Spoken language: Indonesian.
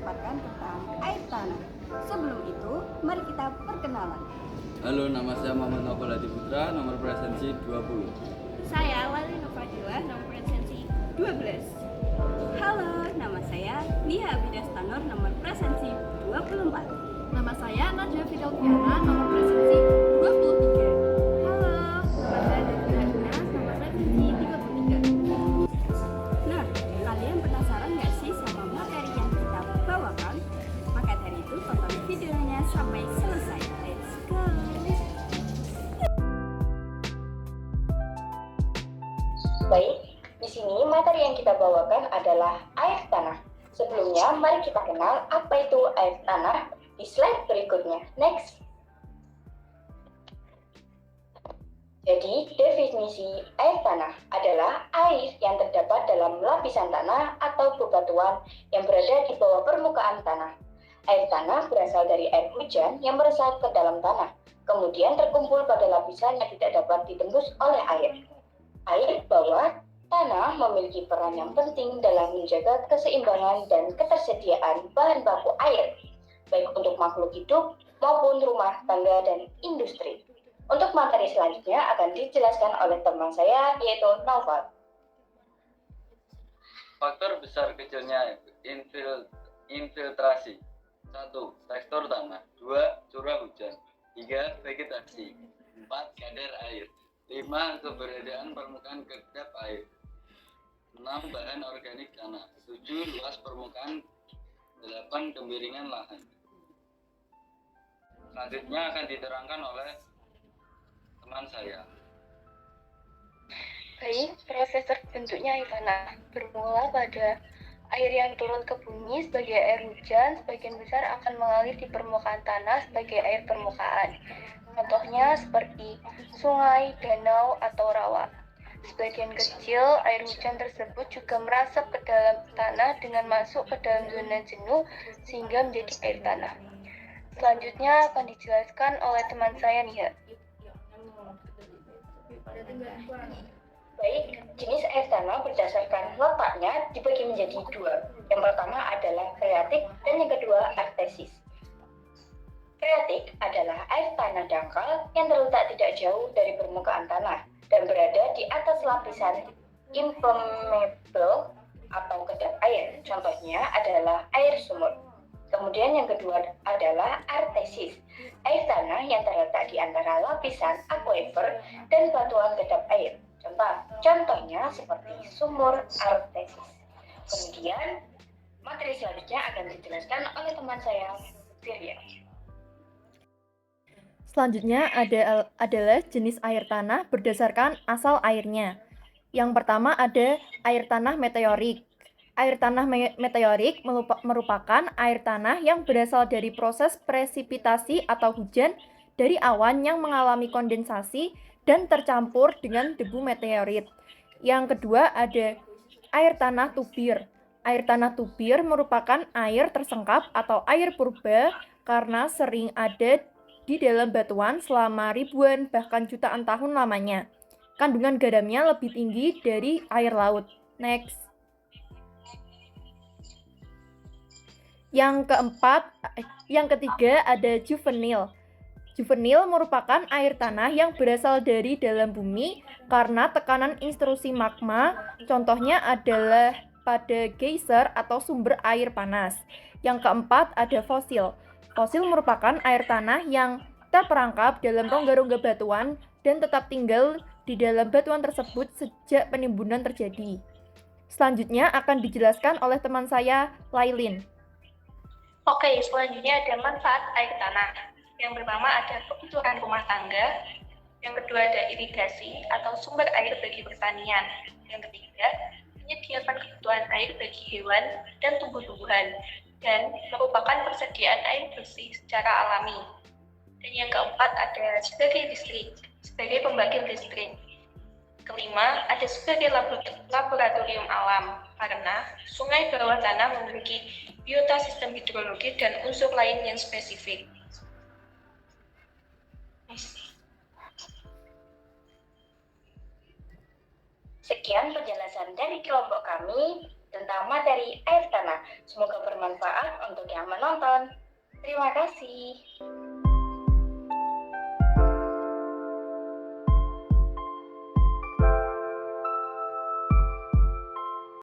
memaparkan tentang air tanah. Sebelum itu, mari kita perkenalan. Halo, nama saya Muhammad Novel Hadi Putra, nomor presensi 20. Saya Lali Novadila, nomor presensi 12. Halo, nama saya Nia Abidas Tanur, nomor presensi 24. Nama saya Najwa Fidelviana, nomor presensi 23. Halo, nama saya Devina Inas, nomor presensi 33. Nah, kalian penasaran nggak sih sama materi yang kita bawakan? Maka dari itu tonton videonya sampai selesai. Let's go! Baik, di sini materi yang kita bawakan adalah air tanah. Sebelumnya, mari kita kenal apa itu air tanah di slide berikutnya. Next. Jadi, definisi air tanah adalah air yang terdapat dalam lapisan tanah atau bebatuan yang berada di bawah permukaan tanah. Air tanah berasal dari air hujan yang meresap ke dalam tanah, kemudian terkumpul pada lapisan yang tidak dapat ditembus oleh air. Air bawah tanah memiliki peran yang penting dalam menjaga keseimbangan dan ketersediaan bahan baku air, baik untuk makhluk hidup maupun rumah tangga dan industri. Untuk materi selanjutnya akan dijelaskan oleh teman saya, yaitu Naufal. Faktor besar kecilnya infiltrasi. 1. Tekstur tanah. 2. Curah hujan. 3. Vegetasi. 4. Kadar air. 5. Keberadaan permukaan kedap air. 6. Bahan organik tanah. 7. Luas permukaan. 8. Kemiringan lahan. Selanjutnya akan diterangkan oleh teman saya. Baik, proses terbentuknya air tanah bermula pada air yang turun ke bumi sebagai air hujan, sebagian besar akan mengalir di permukaan tanah sebagai air permukaan. Contohnya seperti sungai, danau, atau rawa. Sebagian kecil air hujan tersebut juga merasap ke dalam tanah dengan masuk ke dalam zona jenuh sehingga menjadi air tanah. Selanjutnya akan dijelaskan oleh teman saya Nia. Baik, jenis air tanah berdasarkan letaknya dibagi menjadi dua. Yang pertama adalah freatik dan yang kedua artesis. Freatik adalah air tanah dangkal yang terletak tidak jauh dari permukaan tanah dan berada di atas lapisan impermeable atau kedap air. Contohnya adalah air sumur. Kemudian yang kedua adalah artesis, air tanah yang terletak di antara lapisan aquifer dan batuan kedap air. Contohnya seperti sumur artesis. Kemudian materi selanjutnya akan dijelaskan oleh teman saya, Firya. Selanjutnya adalah jenis air tanah berdasarkan asal airnya. Yang pertama ada air tanah meteorik. Air tanah meteorik merupakan air tanah yang berasal dari proses presipitasi atau hujan dari awan yang mengalami kondensasi dan tercampur dengan debu meteorit. Yang kedua ada air tanah tubir. Air tanah tubir merupakan air tersengkap atau air purba karena sering ada di dalam batuan selama ribuan bahkan jutaan tahun lamanya. Kandungan garamnya lebih tinggi dari air laut. Next. Yang ketiga ada juvenil. Juvenil merupakan air tanah yang berasal dari dalam bumi karena tekanan intrusi magma. Contohnya adalah pada geyser atau sumber air panas. Yang keempat ada fosil. Fosil merupakan air tanah yang terperangkap dalam rongga-rongga batuan dan tetap tinggal di dalam batuan tersebut sejak penimbunan terjadi. Selanjutnya akan dijelaskan oleh teman saya, Lailin. Oke, selanjutnya ada manfaat air tanah. Yang pertama ada kebutuhan rumah tangga. Yang kedua ada irigasi atau sumber air bagi pertanian. Yang ketiga, menyediakan kebutuhan air bagi hewan dan tumbuh-tumbuhan. Dan merupakan persediaan air bersih secara alami. Dan yang keempat ada sebagai listrik, sebagai pembangkit listrik. Kelima, ada sebagai laboratorium alam, karena sungai bawah tanah memiliki biota sistem hidrologi dan unsur lain yang spesifik. Sekian penjelasan dari kelompok kami tentang materi air tanah. Semoga bermanfaat untuk yang menonton. Terima kasih.